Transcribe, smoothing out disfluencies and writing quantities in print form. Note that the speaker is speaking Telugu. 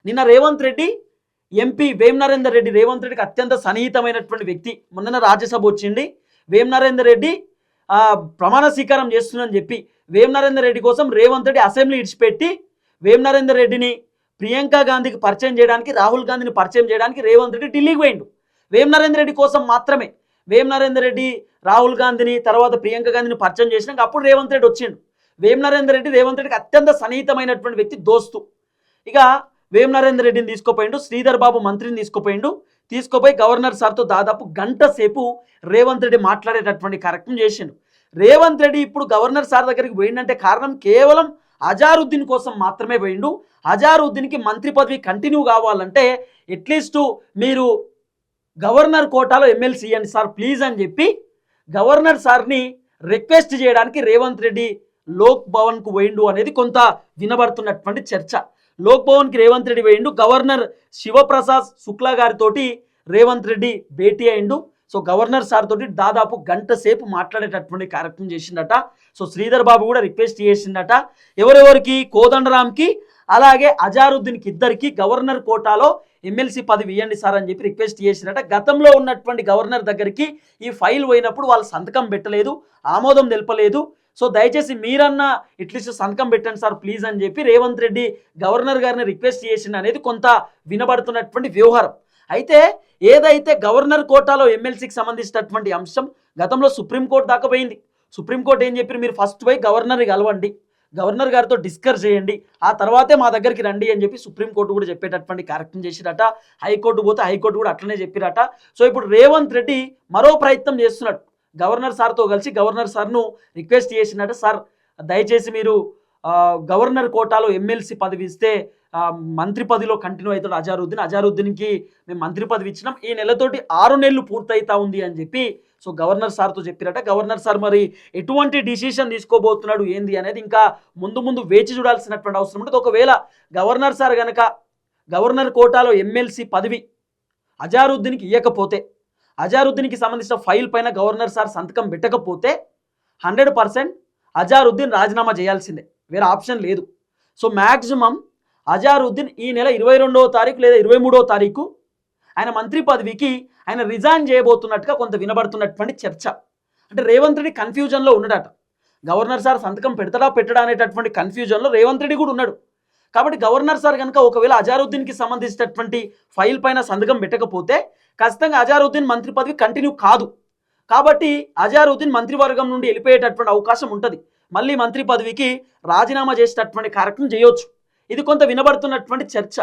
నిన్న రేవంత్ రెడ్డి ఎంపీ వేం నరేందర్ రెడ్డి రేవంత్ రెడ్డికి అత్యంత సన్నిహితమైనటువంటి వ్యక్తి. మొన్న రాజ్యసభ వచ్చింది. వేం నరేందర్ రెడ్డి ప్రమాణ స్వీకారం చేస్తుందని చెప్పి వేం నరేందర్ రెడ్డి కోసం రేవంత్ రెడ్డి అసెంబ్లీ ఇడిచిపెట్టి వేం నరేందర్ రెడ్డిని ప్రియాంక గాంధీకి పరిచయం చేయడానికి, రాహుల్ గాంధీని పరిచయం చేయడానికి రేవంత్ రెడ్డి ఢిల్లీకి పోయిండు. వేం నరేందర్ రెడ్డి కోసం మాత్రమే. వేం నరేందర్ రెడ్డి రాహుల్ గాంధీని తర్వాత ప్రియాంక గాంధీని పరిచయం చేసినాక అప్పుడు రేవంత్ రెడ్డి వచ్చిండు. వేం నరేందర్ రెడ్డి రేవంత్ రెడ్డికి అత్యంత సన్నిహితమైనటువంటి వ్యక్తి, దోస్తు. ఇక వేం నరేందర్ రెడ్డిని తీసుకుపోయిండు, శ్రీధర్ బాబు మంత్రిని తీసుకుపోయి గవర్నర్ సార్తో దాదాపు గంట సేపు రేవంత్ రెడ్డి మాట్లాడేటటువంటి కార్యక్రమం చేసిండు. రేవంత్ రెడ్డి ఇప్పుడు గవర్నర్ సార్ దగ్గరికి పోయిందంటే కారణం కేవలం అజారుద్దీన్ కోసం మాత్రమే పోయిండు. అజారుద్దీన్కి మంత్రి పదవి కంటిన్యూ కావాలంటే అట్లీస్ట్ మీరు గవర్నర్ కోటాలో ఎమ్మెల్సీ ఇవ్వండి సార్ ప్లీజ్ అని చెప్పి గవర్నర్ సార్ని రిక్వెస్ట్ చేయడానికి రేవంత్ రెడ్డి లోక్ భవన్కు పోయిండు అనేది కొంత వినబడుతున్నటువంటి చర్చ. లోక్ భవన్కి రేవంత్ రెడ్డి పోయిండు. గవర్నర్ శివప్రసాద్ శుక్లా గారితోటి రేవంత్ రెడ్డి భేటీ అయిండు. సో గవర్నర్ సార్ తోటి దాదాపు గంట సేపు మాట్లాడేటటువంటి కార్యక్రమం చేసిండట. సో శ్రీధర్ బాబు కూడా రిక్వెస్ట్ చేసిండట. ఎవరెవరికి? కోదండరామ్కి అలాగే అజారుద్దీన్కి ఇద్దరికి గవర్నర్ కోటాలో ఎమ్మెల్సీ పదవి ఇవ్వండి సార్ అని చెప్పి రిక్వెస్ట్ చేసినట. గతంలో ఉన్నటువంటి గవర్నర్ దగ్గరికి ఈ ఫైల్ పోయినప్పుడు వాళ్ళు సంతకం పెట్టలేదు, ఆమోదం తెలపలేదు. సో దయచేసి మీరన్నా అట్లీస్ట్ సంతకం పెట్టండి సార్ ప్లీజ్ అని చెప్పి రేవంత్ రెడ్డి గవర్నర్ గారిని రిక్వెస్ట్ చేసింది అనేది కొంత వినబడుతున్నటువంటి వ్యవహారం. అయితే ఏదైతే గవర్నర్ కోటాలో ఎమ్మెల్సీకి సంబంధించినటువంటి అంశం గతంలో సుప్రీంకోర్టు దాకా పోయింది. సుప్రీంకోర్టు ఏం చెప్పారు? మీరు ఫస్ట్ పోయి గవర్నర్ని కలవండి, గవర్నర్ గారితో డిస్కస్ చేయండి, ఆ తర్వాతే మా దగ్గరికి రండి అని చెప్పి సుప్రీంకోర్టు కూడా చెప్పేటటువంటి కార్యక్రమం చేసిరట. హైకోర్టు పోతే హైకోర్టు కూడా అట్లనే చెప్పిరట. సో ఇప్పుడు రేవంత్ రెడ్డి మరో ప్రయత్నం చేస్తున్నాడు. గవర్నర్ సార్తో కలిసి గవర్నర్ సార్ను రిక్వెస్ట్ చేసినట్టు, సార్ దయచేసి మీరు గవర్నర్ కోటాలో ఎమ్మెల్సీ పదవి ఇస్తే మంత్రి పదవిలో కంటిన్యూ అవుతాడు అజారుద్దీన్కి మేము మంత్రి పదవి ఇచ్చినాం, ఈ నెలతోటి 6 నెలలు పూర్తయితా ఉంది అని చెప్పి సో గవర్నర్ సార్తో చెప్పిరట. గవర్నర్ సార్ మరి ఎటువంటి డిసిషన్ తీసుకోబోతున్నాడు ఏంది అనేది ఇంకా ముందు వేచి చూడాల్సినటువంటి అవసరం ఉంటుంది. ఒకవేళ గవర్నర్ సార్ కనుక గవర్నర్ కోటాలో ఎమ్మెల్సీ పదవి అజారుద్దీన్కి ఇవ్వకపోతే, అజారుద్దీన్కి సంబంధించిన ఫైల్ పైన గవర్నర్ సార్ సంతకం పెట్టకపోతే 100% అజారుద్దీన్ రాజీనామా చేయాల్సిందే, వేరే ఆప్షన్ లేదు. సో మ్యాక్సిమం అజారుద్దీన్ ఈ నెల 22వ తారీఖు లేదా 23వ తారీఖు ఆయన మంత్రి పదవికి ఆయన రిజైన్ చేయబోతున్నట్టుగా కొంత వినబడుతున్నటువంటి చర్చ. అంటే రేవంత్ రెడ్డి కన్ఫ్యూజన్లో ఉన్నాడట. గవర్నర్ సార్ సంతకం పెట్టడా అనేటటువంటి కన్ఫ్యూజన్లో రేవంత్ రెడ్డి కూడా ఉన్నాడు. కాబట్టి గవర్నర్ సార్ కనుక ఒకవేళ అజారుద్దీన్కి సంబంధించినటువంటి ఫైల్ పైన సంతకం పెట్టకపోతే ఖచ్చితంగా అజారుద్దీన్ మంత్రి పదవి కంటిన్యూ కాదు. కాబట్టి అజారుద్దీన్ మంత్రివర్గం నుండి వెళ్ళిపోయేటటువంటి అవకాశం ఉంటుంది. మళ్ళీ మంత్రి పదవికి రాజీనామా చేసేటటువంటి కార్యక్రమం చేయొచ్చు. ఇది కొంత వినబడుతున్నటువంటి చర్చ.